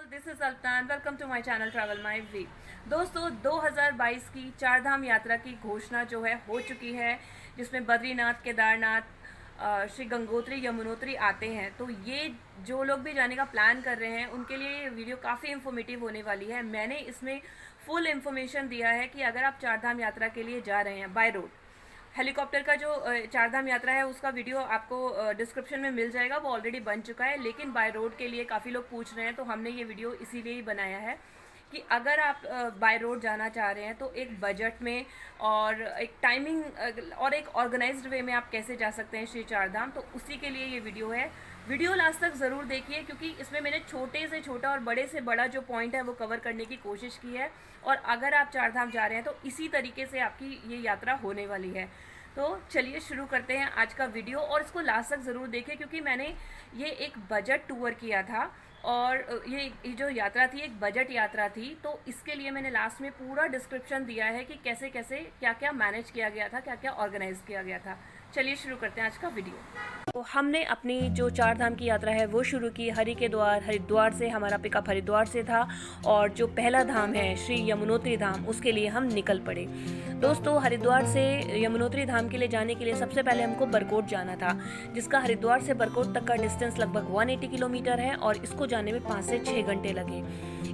This is Sultan. Welcome to my channel travel my way. दोस्तों 2022 की चारधाम यात्रा की घोषणा जो है हो चुकी है, जिसमें बद्रीनाथ, केदारनाथ, श्री गंगोत्री, यमुनोत्री आते हैं। तो ये जो लोग भी जाने का प्लान कर रहे हैं उनके लिए ये वीडियो काफ़ी इन्फॉर्मेटिव होने वाली है। मैंने इसमें फुल इन्फॉर्मेशन दिया है कि अगर आप चारधाम यात्रा के लिए जा रहे हैं बाय रोड, हेलीकॉप्टर का जो चारधाम यात्रा है उसका वीडियो आपको डिस्क्रिप्शन में मिल जाएगा, वो ऑलरेडी बन चुका है। लेकिन बाय रोड के लिए काफ़ी लोग पूछ रहे हैं, तो हमने ये वीडियो इसीलिए ही बनाया है कि अगर आप बाय रोड जाना चाह रहे हैं तो एक बजट में और एक टाइमिंग और एक ऑर्गेनाइज्ड वे में आप कैसे जा सकते हैं श्री चारधाम, तो उसी के लिए ये वीडियो है। वीडियो लास्ट तक ज़रूर देखिए, क्योंकि इसमें मैंने छोटे से छोटा और बड़े से बड़ा जो पॉइंट है वो कवर करने की कोशिश की है। और अगर आप चारधाम जा रहे हैं तो इसी तरीके से आपकी ये यात्रा होने वाली है। तो चलिए शुरू करते हैं आज का वीडियो, और इसको लास्ट तक ज़रूर देखें क्योंकि मैंने ये एक बजट टूर किया था और ये जो यात्रा थी एक बजट यात्रा थी। तो इसके लिए मैंने लास्ट में पूरा डिस्क्रिप्शन दिया है कि कैसे कैसे क्या क्या मैनेज किया गया था, क्या क्या ऑर्गेनाइज किया गया था। चलिए शुरू करते हैं आज का वीडियो। तो हमने अपनी जो चारधाम की यात्रा है वो शुरू की हरि के द्वार, हरिद्वार से। हमारा पिकअप हरिद्वार से था और जो पहला धाम है श्री यमुनोत्री धाम, उसके लिए हम निकल पड़े। दोस्तों हरिद्वार से यमुनोत्री धाम के लिए जाने के लिए सबसे पहले हमको बरकोट जाना था, जिसका हरिद्वार से बरकोट तक का डिस्टेंस लगभग 180 किलोमीटर है और इसको जाने में 5 से 6 घंटे लगे।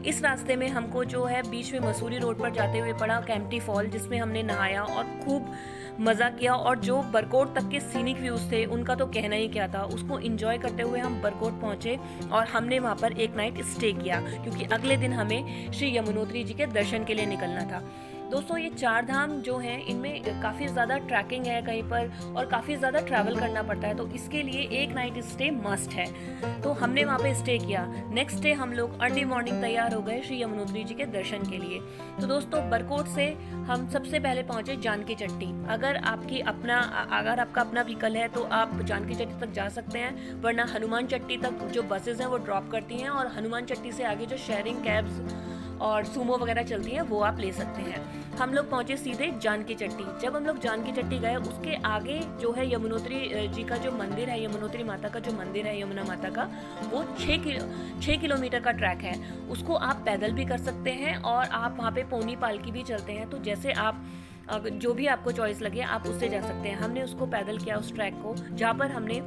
इस रास्ते में हमको जो है बीच में मसूरी रोड पर जाते हुए पड़ा कैंपटी फॉल, जिसमें हमने नहाया और खूब मज़ा किया। और जो बरकोट तक के सीनिक व्यूज़ थे उनका तो कहना ही क्या था, उसको एंजॉय करते हुए हम बरकोट पहुंचे और हमने वहां पर एक नाइट स्टे किया, क्योंकि अगले दिन हमें श्री यमुनोत्री जी के दर्शन के लिए निकलना था। दोस्तों ये चार धाम जो हैं इनमें काफ़ी ज़्यादा ट्रैकिंग है कहीं पर और काफ़ी ज़्यादा ट्रैवल करना पड़ता है, तो इसके लिए एक नाइट स्टे मस्ट है। तो हमने वहाँ पे स्टे किया। नेक्स्ट डे हम लोग अर्ली मॉर्निंग तैयार हो गए श्री यमुनोत्री जी के दर्शन के लिए। तो दोस्तों बरकोट से हम सबसे पहले पहुँचे जानकी चट्टी। अगर आपका अपना व्हीकल है तो आप जानकी चट्टी तक जा सकते हैं, वरना हनुमान चट्टी तक जो बसेज हैं वो ड्रॉप करती हैं और हनुमान चट्टी से आगे जो शेयरिंग कैब्स और सूमो वगैरह चलती हैं वो आप ले सकते हैं। हम लोग पहुंचे सीधे जानकी चट्टी। जब हम लोग जानकी चट्टी गए, उसके आगे जो है यमुनोत्री जी का जो मंदिर है, यमुनोत्री माता का जो मंदिर है, यमुना माता का, वो 6 किलोमीटर का ट्रैक है। उसको आप पैदल भी कर सकते हैं और आप वहाँ पे पोनी पालकी भी चलते हैं। तो जैसे आप जो भी आपको चॉइस लगे आप उससे जा सकते हैं। हमने उसको पैदल किया उस ट्रैक को, जहाँ पर हमने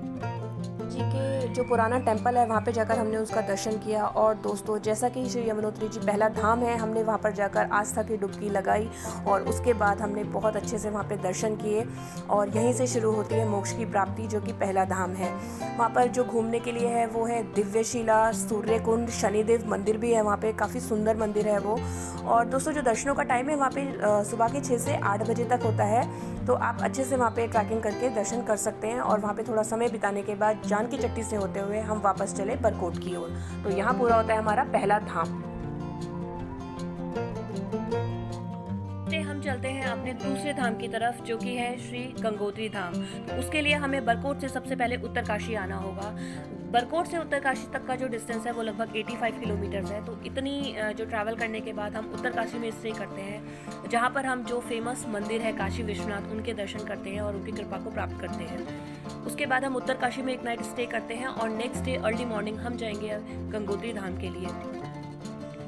जी के जो पुराना टेंपल है वहाँ पे जाकर हमने उसका दर्शन किया। और दोस्तों जैसा कि श्री यमुनोत्री जी पहला धाम है, हमने वहाँ पर जाकर आस्था की डुबकी लगाई और उसके बाद हमने बहुत अच्छे से वहाँ पे दर्शन किए। और यहीं से शुरू होती है मोक्ष की प्राप्ति, जो कि पहला धाम है। वहाँ पर जो घूमने के लिए है वो है दिव्यशिला, सूर्यकुंड, शनिदेव मंदिर भी है वहाँ पे, काफ़ी सुंदर मंदिर है वो। और दोस्तों जो दर्शनों का टाइम है वहाँ पे सुबह के 6 से 8 बजे तक होता है, तो आप अच्छे से वहाँ पे ट्रैकिंग करके दर्शन कर सकते हैं। और वहाँ पे थोड़ा समय बिताने के बाद जानकी चट्टी से होते हुए हम वापस चले बरकोट की ओर। तो यहाँ पूरा होता है हमारा पहला धाम। हम चलते हैं अपने दूसरे धाम की तरफ, जो कि है श्री गंगोत्री धाम। तो उसके लिए हमें बरकोट से सबसे पहले उत्तरकाशी आना होगा। बरकोट से उत्तरकाशी तक का जो डिस्टेंस है वो लगभग 85 किलोमीटर्स है। तो इतनी जो ट्रैवल करने के बाद हम उत्तरकाशी में स्टे करते हैं, जहाँ पर हम जो फेमस मंदिर है काशी विश्वनाथ, उनके दर्शन करते हैं और उनकी कृपा को प्राप्त करते हैं। उसके बाद हम उत्तरकाशी में एक नाइट स्टे करते हैं और नेक्स्ट डे अर्ली मॉर्निंग हम जाएंगे गंगोत्री धाम के लिए,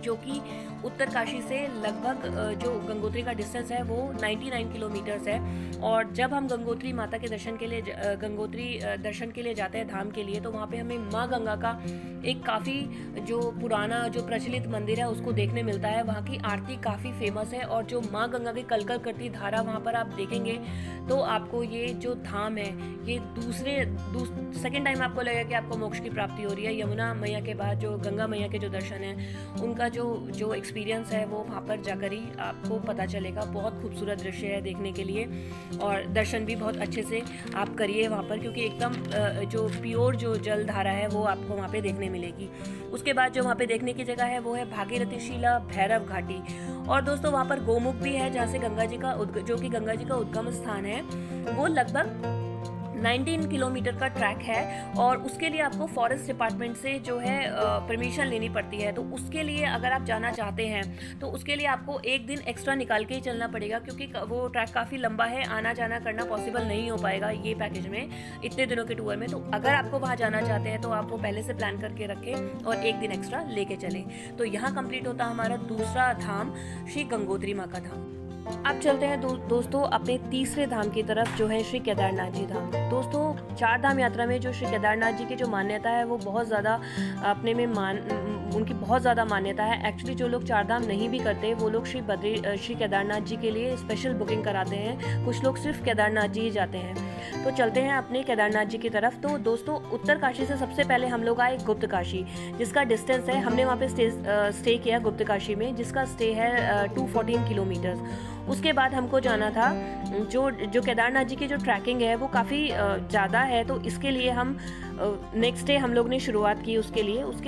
जो कि उत्तरकाशी से लगभग जो गंगोत्री का डिस्टेंस है वो 99 किलोमीटर्स है। और जब हम गंगोत्री माता के दर्शन के लिए गंगोत्री दर्शन के लिए जाते हैं धाम के लिए, तो वहाँ पे हमें माँ गंगा का एक काफ़ी जो पुराना जो प्रचलित मंदिर है उसको देखने मिलता है। वहाँ की आरती काफ़ी फेमस है और जो माँ गंगा की कलकल करती धारा वहाँ पर आप देखेंगे तो आपको ये जो धाम है ये सेकेंड टाइम आपको लगेगा कि आपको मोक्ष की प्राप्ति हो रही है। यमुना मैया के बाद जो गंगा मैया के जो दर्शन हैं उनका जो एक्सपीरियंस है वो वहाँ पर जाकर ही आपको पता चलेगा। बहुत खूबसूरत दृश्य है देखने के लिए और दर्शन भी बहुत अच्छे से आप करिए वहाँ पर, क्योंकि एकदम जो प्योर जो जल धारा है वो आपको वहाँ पे देखने मिलेगी। उसके बाद जो वहाँ पे देखने की जगह है वो है भागीरथी शिला भैरव घाटी। और दोस्तों वहाँ पर गोमुख भी है, जहाँ से जो कि गंगा जी का उद्गम स्थान है। वो लगभग 19 किलोमीटर का ट्रैक है और उसके लिए आपको फॉरेस्ट डिपार्टमेंट से जो है परमिशन लेनी पड़ती है। तो उसके लिए अगर आप जाना चाहते हैं तो उसके लिए आपको एक दिन एक्स्ट्रा निकाल के ही चलना पड़ेगा, क्योंकि वो ट्रैक काफ़ी लंबा है, आना जाना करना पॉसिबल नहीं हो पाएगा ये पैकेज में इतने दिनों के टूर में। तो अगर आपको वहाँ जाना चाहते हैं तो आप वो पहले से प्लान करके रखें और एक दिन एक्स्ट्रा लेके चलें। तो यहाँ कंप्लीट होता हमारा दूसरा धाम, श्री गंगोत्री माँ का धाम। अब चलते हैं दोस्तों अपने तीसरे धाम की तरफ, जो है श्री केदारनाथ जी धाम। दोस्तों, 4 धाम यात्रा में जो श्री केदारनाथ जी की जो मान्यता है वो बहुत ज़्यादा अपने में उनकी बहुत ज़्यादा मान्यता है। एक्चुअली जो लोग 4 धाम नहीं भी करते वो लोग श्री केदारनाथ जी के लिए स्पेशल बुकिंग कराते हैं। कुछ लोग सिर्फ केदारनाथ जी ही जाते हैं। तो चलते हैं अपने केदारनाथ जी की तरफ। तो दोस्तों, उत्तर काशी से सबसे पहले हम लोग आए गुप्त काशी, जिसका डिस्टेंस है, हमने वहाँ पे स्टे किया गुप्त काशी में, जिसका स्टे है 214 किलोमीटर्स। उसके बाद हमको जाना था जो केदारनाथ जी की जो ट्रैकिंग है वो काफ़ी ज़्यादा है, तो इसके लिए हम नेक्स्ट डे हम लोग ने शुरुआत की उसके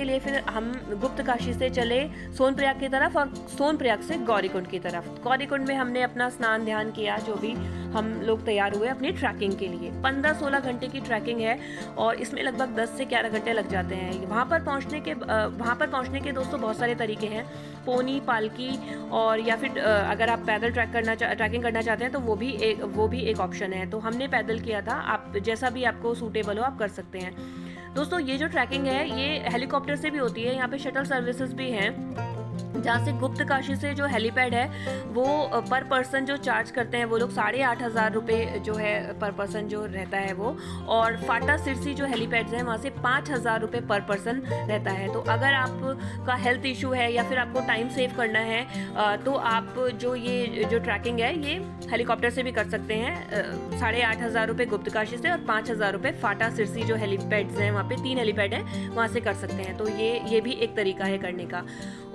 लिए फिर हम गुप्त काशी से चले सोनप्रयाग की तरफ और सोनप्रयाग से गौरीकुंड की तरफ। गौरीकुंड में हमने अपना स्नान ध्यान किया, जो भी हम लोग तैयार हुए अपनी ट्रैकिंग के लिए। 15-16 घंटे की ट्रैकिंग है और इसमें लगभग 10 से 11 घंटे लग जाते हैं। वहाँ पर पहुँचने के दोस्तों बहुत सारे तरीके हैं, पोनी, पालकी और या फिर अगर आप पैदल ट्रैकिंग करना चाहते हैं तो वो भी एक ऑप्शन है। तो हमने पैदल किया था, आप जैसा भी आपको सूटेबल हो आप कर सकते हैं। दोस्तों, ये जो ट्रैकिंग है ये हेलीकॉप्टर से भी होती है, यहाँ पे शटल सर्विसेज भी हैं, जहाँ से गुप्त काशी से जो हेलीपैड है वो पर पर्सन जो चार्ज करते हैं वो लोग 8,500 रुपये जो है पर पर्सन जो रहता है वो, और फाटा सिरसी जो हेलीपैड्स हैं वहाँ से 5,000 रुपये पर पर्सन रहता है। तो अगर आपका हेल्थ इशू है या फिर आपको टाइम सेव करना है तो आप ये जो ट्रैकिंग है ये हेलीकॉप्टर से भी कर सकते हैं। 8,500 रुपये गुप्त काशी से और 5,000 रुपये फाटा सिरसी जो हेलीपैड्स हैं, वहाँ पे 3 हेलीपैड हैं, वहाँ से कर सकते हैं। तो ये भी एक तरीका है करने का।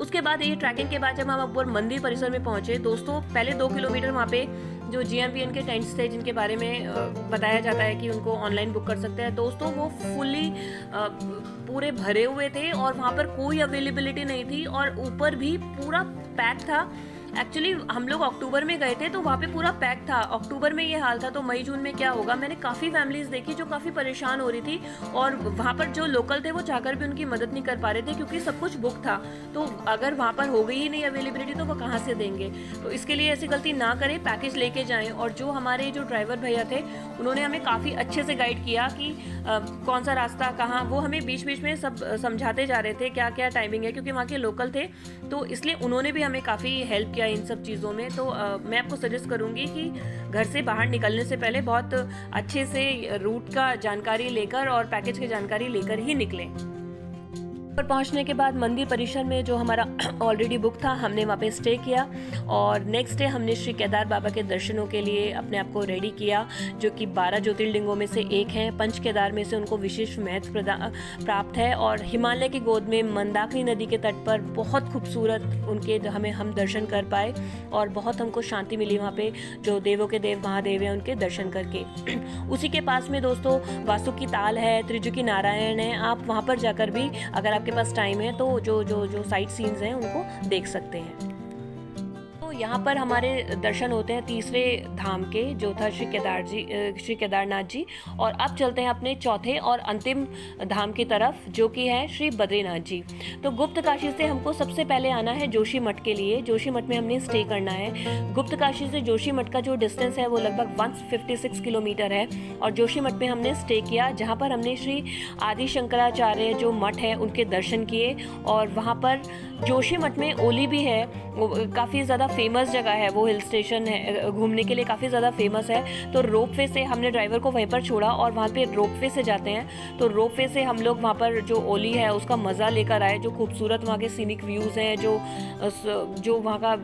उसके बाद ये ट्रैकिंग के बाद जब हम अकबर मंदिर परिसर में पहुंचे, दोस्तों पहले 2 किलोमीटर वहाँ पे जो GMPN के टेंट्स थे जिनके बारे में बताया जाता है कि उनको ऑनलाइन बुक कर सकते हैं, दोस्तों वो फुली पूरे भरे हुए थे और वहाँ पर कोई अवेलेबिलिटी नहीं थी और ऊपर भी पूरा पैक था। एक्चुअली हम लोग अक्टूबर में गए थे तो वहाँ पे पूरा पैक था। अक्टूबर में ये हाल था तो मई जून में क्या होगा। मैंने काफ़ी फैमिलीज देखी जो काफ़ी परेशान हो रही थी और वहाँ पर जो लोकल थे वो चाहकर भी उनकी मदद नहीं कर पा रहे थे क्योंकि सब कुछ बुक था। तो अगर वहाँ पर हो गई ही नहीं अवेलेबिलिटी तो वो कहाँ से देंगे। तो इसके लिए ऐसी गलती ना करें, पैकेज लेके जाएं। और जो हमारे जो ड्राइवर भैया थे उन्होंने हमें काफ़ी अच्छे से गाइड किया कि कौन सा रास्ता कहाँ, वो हमें बीच बीच में सब समझाते जा रहे थे क्या क्या टाइमिंग है, क्योंकि वहाँ के लोकल थे तो इसलिए उन्होंने भी हमें काफ़ी हेल्प किया इन सब चीज़ों में। तो मैं आपको सजेस्ट करूँगी कि घर से बाहर निकलने से पहले बहुत अच्छे से रूट का जानकारी लेकर और पैकेज की जानकारी लेकर ही निकलें। पर पहुंचने के बाद मंदिर परिसर में जो हमारा ऑलरेडी बुक था हमने वहाँ पे स्टे किया और नेक्स्ट डे हमने श्री केदार बाबा के दर्शनों के लिए अपने आप को रेडी किया, जो कि 12 ज्योतिर्लिंगों में से एक हैं। पंच केदार में से उनको विशेष महत्व प्राप्त है और हिमालय की गोद में मंदाकिनी नदी के तट पर बहुत खूबसूरत उनके हम दर्शन कर पाए और बहुत हमको शांति मिली वहाँ पे। जो देवों के देव महादेव हैं उनके दर्शन करके। उसी के पास में दोस्तों वासुकी ताल है, त्रिजुकी नारायण है। आप वहाँ पर जाकर भी अगर आपके पास टाइम है तो जो साइट सीन्स हैं उनको देख सकते हैं। तो यहाँ पर हमारे दर्शन होते हैं तीसरे धाम के, जो था श्री केदारनाथ जी। और अब चलते हैं अपने चौथे और अंतिम धाम की तरफ, जो कि है श्री बद्रीनाथ जी। तो गुप्त काशी से हमको सबसे पहले आना है जोशी मठ के लिए। जोशी मठ में हमने स्टे करना है। गुप्त काशी से जोशी मठ का जो डिस्टेंस है वो लगभग 156 किलोमीटर है और जोशी मठ में हमने स्टे किया, जहाँ पर हमने श्री आदि शंकराचार्य जो मठ है उनके दर्शन किए। और वहाँ पर जोशी मठ में ओली भी है, काफ़ी ज़्यादा फेमस जगह है, वो हिल स्टेशन है, घूमने के लिए काफ़ी ज़्यादा फेमस है। तो रोपवे से हमने ड्राइवर को वहीं पर छोड़ा और वहाँ पे रोपवे से जाते हैं। तो रोपवे से हम लोग वहाँ पर जो ओली है उसका मज़ा लेकर आए। जो खूबसूरत वहाँ के सीनिक व्यूज़ हैं, जो वहाँ का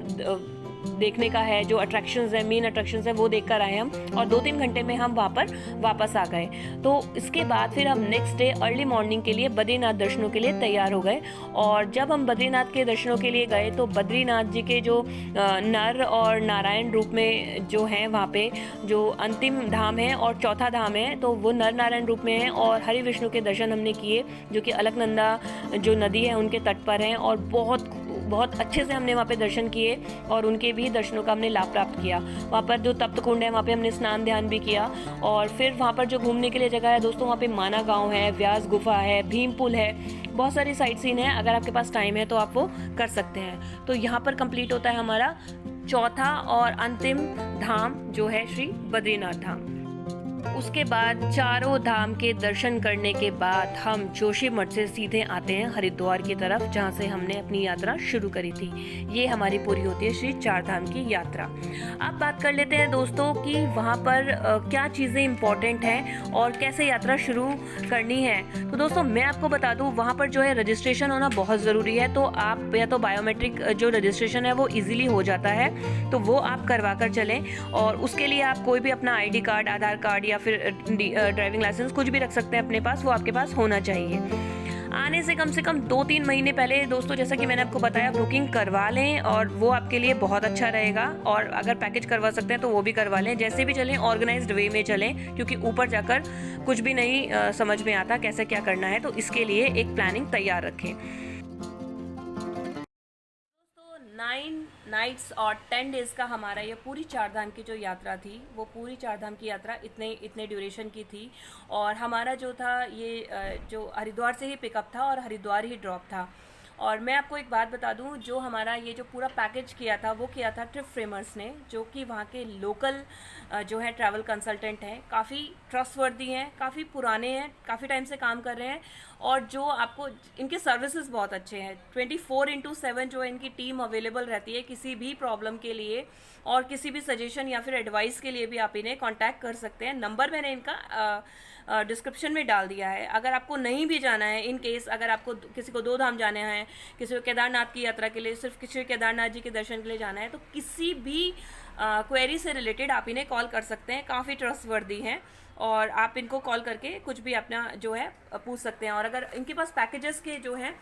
देखने का है, जो अट्रैक्शंस है, मेन अट्रैक्शंस है, वो देखकर आए हम और 2-3 घंटे में हम वहाँ पर वापस आ गए। तो इसके बाद फिर हम नेक्स्ट डे अर्ली मॉर्निंग के लिए बद्रीनाथ दर्शनों के लिए तैयार हो गए। और जब हम बद्रीनाथ के दर्शनों के लिए गए तो बद्रीनाथ जी के जो नर और नारायण रूप में जो हैं वहाँ पे जो अंतिम धाम है और चौथा धाम है, तो वो नर नारायण रूप में है। और हरि विष्णु के दर्शन हमने किए, जो कि अलकनंदा जो नदी है उनके तट पर हैं और बहुत बहुत अच्छे से हमने वहाँ पे दर्शन किए और उनके भी दर्शनों का हमने लाभ प्राप्त किया। वहाँ पर जो तप्त कुंड है वहाँ पे हमने स्नान ध्यान भी किया। और फिर वहाँ पर जो घूमने के लिए जगह है दोस्तों, वहाँ पे माना गाँव है, व्यास गुफा है, भीम पुल है, बहुत सारी साइट सीन है। अगर आपके पास टाइम है तो आप वो कर सकते हैं। तो यहाँ पर कंप्लीट होता है हमारा चौथा और अंतिम धाम जो है श्री बद्रीनाथ धाम। उसके बाद चारों धाम के दर्शन करने के बाद हम जोशीमठ से सीधे आते हैं हरिद्वार की तरफ, जहां से हमने अपनी यात्रा शुरू करी थी। ये हमारी पूरी होती है श्री चार धाम की यात्रा। अब बात कर लेते हैं दोस्तों कि वहां पर क्या चीज़ें इंपॉर्टेंट हैं और कैसे यात्रा शुरू करनी है। तो दोस्तों मैं आपको बता दूं, वहां पर जो है रजिस्ट्रेशन होना बहुत ज़रूरी है। तो आप या तो बायोमेट्रिक जो रजिस्ट्रेशन है वो ईजिली हो जाता है, तो वो आप करवा कर चलें। और उसके लिए आप कोई भी अपना ID कार्ड, आधार कार्ड या फिर ड्राइविंग लाइसेंस कुछ भी रख सकते हैं अपने पास, वो आपके पास होना चाहिए। आने से कम 2-3 महीने पहले दोस्तों, जैसा कि मैंने आपको बताया, बुकिंग करवा लें और वो आपके लिए बहुत अच्छा रहेगा। और अगर पैकेज करवा सकते हैं तो वो भी करवा लें। जैसे भी चलें ऑर्गेनाइज्ड वे में चलें, क्योंकि ऊपर जाकर कुछ भी नहीं समझ में आता कैसे क्या करना है, तो इसके लिए एक प्लानिंग तैयार रखें। 9 नाइट्स और 10 डेज़ का हमारा ये पूरी चार धाम की जो यात्रा थी, वो पूरी चार धाम की यात्रा इतने ड्यूरेशन की थी। और हमारा जो था ये जो हरिद्वार से ही पिकअप था और हरिद्वार ही ड्रॉप था। और मैं आपको एक बात बता दूं, जो हमारा ये जो पूरा पैकेज किया था वो किया था ट्रिप फ्रेमर्स ने, जो कि वहाँ के लोकल जो है ट्रैवल कंसल्टेंट हैं, काफ़ी ट्रस्टवर्दी हैं, काफ़ी पुराने हैं, काफ़ी टाइम से काम कर रहे हैं। और जो आपको इनके सर्विसेज बहुत अच्छे हैं। 24/7 जो है इनकी टीम अवेलेबल रहती है किसी भी प्रॉब्लम के लिए, और किसी भी सजेशन या फिर एडवाइस के लिए भी आप इन्हें कांटेक्ट कर सकते हैं। नंबर मैंने इनका डिस्क्रिप्शन में डाल दिया है। अगर आपको नहीं भी जाना है, इन केस अगर आपको किसी को 2 धाम जाने हैं, किसी को केदारनाथ की यात्रा के लिए, सिर्फ किसी केदारनाथ जी के दर्शन के लिए जाना है, तो किसी भी क्वेरी से रिलेटेड आप इन्हें कॉल कर सकते हैं। काफ़ी ट्रस्टवर्दी हैं और आप इनको कॉल करके कुछ भी अपना जो है पूछ सकते हैं। और अगर इनके पास पैकेजेस के जो हैं,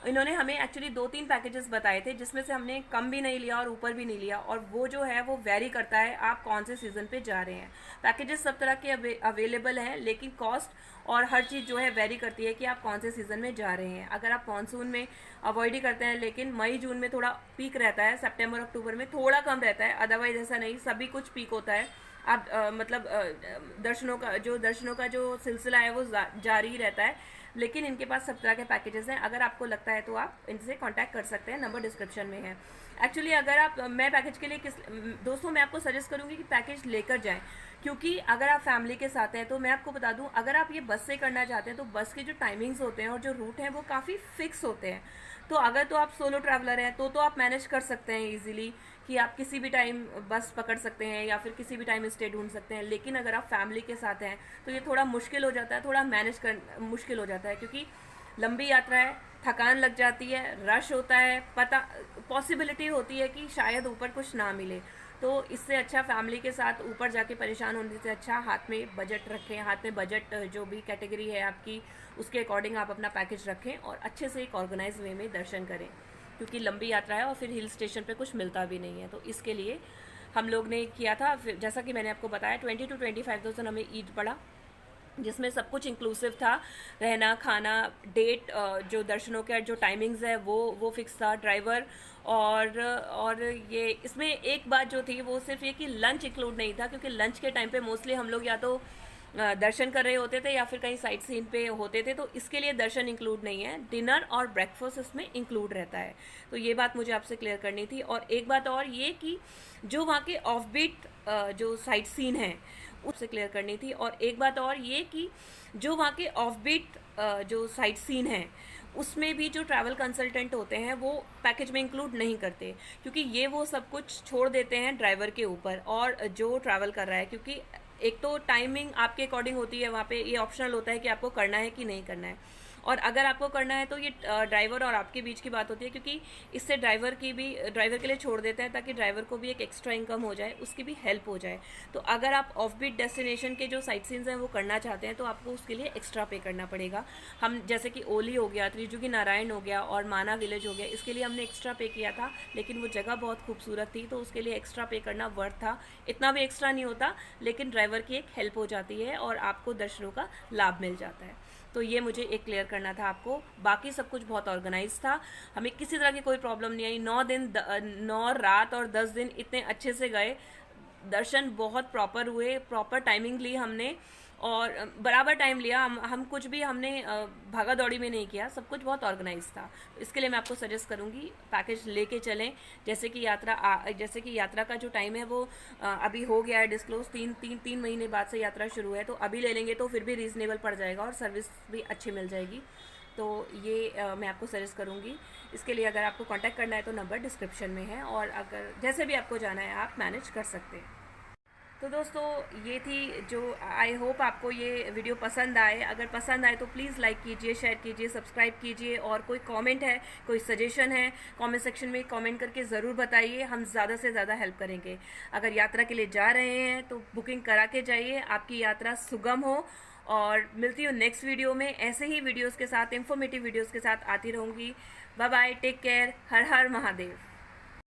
इन्होंने हमें एक्चुअली 2-3 पैकेजेस बताए थे, जिसमें से हमने कम भी नहीं लिया और ऊपर भी नहीं लिया। और वो जो है वो वेरी करता है आप कौन से सीज़न पे जा रहे हैं। पैकेजेस सब तरह के अवेलेबल हैं, लेकिन कॉस्ट और हर चीज़ जो है वेरी करती है कि आप कौन से सीज़न में जा रहे हैं। अगर आप मानसून में अवॉइड ही करते हैं, लेकिन मई जून में थोड़ा पीक रहता है, सितंबर अक्टूबर में थोड़ा कम रहता है, अदरवाइज ऐसा नहीं, सभी कुछ पीक होता है। आप दर्शनों का जो सिलसिला है वो जारी ही रहता है। लेकिन इनके पास सब तरह के पैकेजेस हैं। अगर आपको लगता है तो आप इनसे कांटेक्ट कर सकते हैं, नंबर डिस्क्रिप्शन में है। एक्चुअली अगर आप मैं पैकेज के लिए दोस्तों मैं आपको सजेस्ट करूंगी कि पैकेज लेकर जाएं, क्योंकि अगर आप फैमिली के साथ हैं तो मैं आपको बता दूं, अगर आप ये बस से करना चाहते हैं तो बस के जो टाइमिंग्स होते हैं और जो रूट हैं वो काफ़ी फिक्स होते हैं। तो अगर तो आप सोलो ट्रैवलर हैं तो आप मैनेज कर सकते हैं इजीली, कि आप किसी भी टाइम बस पकड़ सकते हैं या फिर किसी भी टाइम स्टे ढूंढ सकते हैं। लेकिन अगर आप फैमिली के साथ हैं तो ये थोड़ा मुश्किल हो जाता है, थोड़ा मैनेज कर मुश्किल हो जाता है, क्योंकि लंबी यात्रा है, थकान लग जाती है, रश होता है, पॉसिबिलिटी होती है कि शायद ऊपर कुछ ना मिले। तो इससे अच्छा फैमिली के साथ ऊपर जाके परेशान होने से अच्छा हाथ में बजट रखें। हाथ में बजट जो भी कैटेगरी है आपकी, उसके अकॉर्डिंग आप अपना पैकेज रखें और अच्छे से एक ऑर्गेनाइज वे में दर्शन करें, क्योंकि लंबी यात्रा है और फिर हिल स्टेशन पे कुछ मिलता भी नहीं है। तो इसके लिए हम लोग ने किया था, जैसा कि मैंने आपको बताया, 20 to 25,000 हमें ईद पड़ा, जिसमें सब कुछ इंक्लूसिव था। रहना, खाना, डेट, जो दर्शनों के जो टाइमिंग्स है वो फिक्स था, ड्राइवर और ये इसमें एक बात जो थी वो सिर्फ ये कि लंच इंक्लूड नहीं था, क्योंकि लंच के टाइम पे मोस्टली हम लोग या तो दर्शन कर रहे होते थे या फिर कहीं साइट सीन पे होते थे, तो इसके लिए दर्शन इंक्लूड नहीं है। डिनर और ब्रेकफास्ट इसमें इंक्लूड रहता है। तो ये बात मुझे आपसे क्लियर करनी थी। और एक बात और ये कि जो वहाँ के ऑफ बीट जो साइट सीन है उससे क्लियर करनी थी। और एक बात और ये कि जो वहाँ के ऑफ बीट जो साइट सीन है उसमें भी जो ट्रैवल कंसल्टेंट होते हैं वो पैकेज में इंक्लूड नहीं करते, क्योंकि ये वो सब कुछ छोड़ देते हैं ड्राइवर के ऊपर और जो ट्रैवल कर रहा है। क्योंकि एक तो टाइमिंग आपके अकॉर्डिंग होती है, वहाँ पे ये ऑप्शनल होता है कि आपको करना है कि नहीं करना है। और अगर आपको करना है तो ये ड्राइवर और आपके बीच की बात होती है, क्योंकि इससे ड्राइवर के लिए छोड़ देते हैं ताकि ड्राइवर को भी एक एक्स्ट्रा इनकम हो जाए, उसकी भी हेल्प हो जाए। तो अगर आप ऑफ बीट डेस्टिनेशन के जो साइट सीन्स हैं वो करना चाहते हैं तो आपको उसके लिए एक्स्ट्रा पे करना पड़ेगा। हम जैसे कि ओली हो गया, त्रिजुगी नारायण हो गया और माना विलेज हो गया, इसके लिए हमने एक्स्ट्रा पे किया था, लेकिन वो जगह बहुत खूबसूरत थी तो उसके लिए एक्स्ट्रा पे करना वर्थ था। इतना भी एक्स्ट्रा नहीं होता, लेकिन ड्राइवर की एक हेल्प हो जाती है और आपको दर्शनों का लाभ मिल जाता है। तो ये मुझे एक क्लियर करना था आपको। बाकी सब कुछ बहुत ऑर्गेनाइज था, हमें किसी तरह की कोई प्रॉब्लम नहीं आई। 9 रात और 10 दिन इतने अच्छे से गए, दर्शन बहुत प्रॉपर हुए, प्रॉपर टाइमिंग ली हमने और बराबर टाइम लिया। हम कुछ भी हमने भागा दौड़ी में नहीं किया, सब कुछ बहुत ऑर्गेनाइज था। इसके लिए मैं आपको सजेस्ट करूँगी पैकेज लेके चलें। जैसे कि यात्रा का जो टाइम है वो अभी हो गया है डिस्क्लोज, तीन महीने बाद से यात्रा शुरू है, तो अभी ले लेंगे तो फिर भी रीज़नेबल पड़ जाएगा और सर्विस भी अच्छी मिल जाएगी। तो ये मैं आपको सजेस्ट करूँगी। इसके लिए अगर आपको कांटेक्ट करना है तो नंबर डिस्क्रिप्शन में है, और अगर जैसे भी आपको जाना है आप मैनेज कर सकते हैं। तो दोस्तों ये थी जो, आई होप आपको ये वीडियो पसंद आए। अगर पसंद आए तो प्लीज़ लाइक कीजिए, शेयर कीजिए, सब्सक्राइब कीजिए, और कोई कमेंट है, कोई सजेशन है, कमेंट सेक्शन में कमेंट करके ज़रूर बताइए, हम ज़्यादा से ज़्यादा हेल्प करेंगे। अगर यात्रा के लिए जा रहे हैं तो बुकिंग करा के जाइए, आपकी यात्रा सुगम हो। और मिलती हूँ नेक्स्ट वीडियो में, ऐसे ही वीडियोज़ के साथ, इंफॉर्मेटिव वीडियोज़ के साथ आती रहूँगी। बाय बाय, टेक केयर, हर हर महादेव।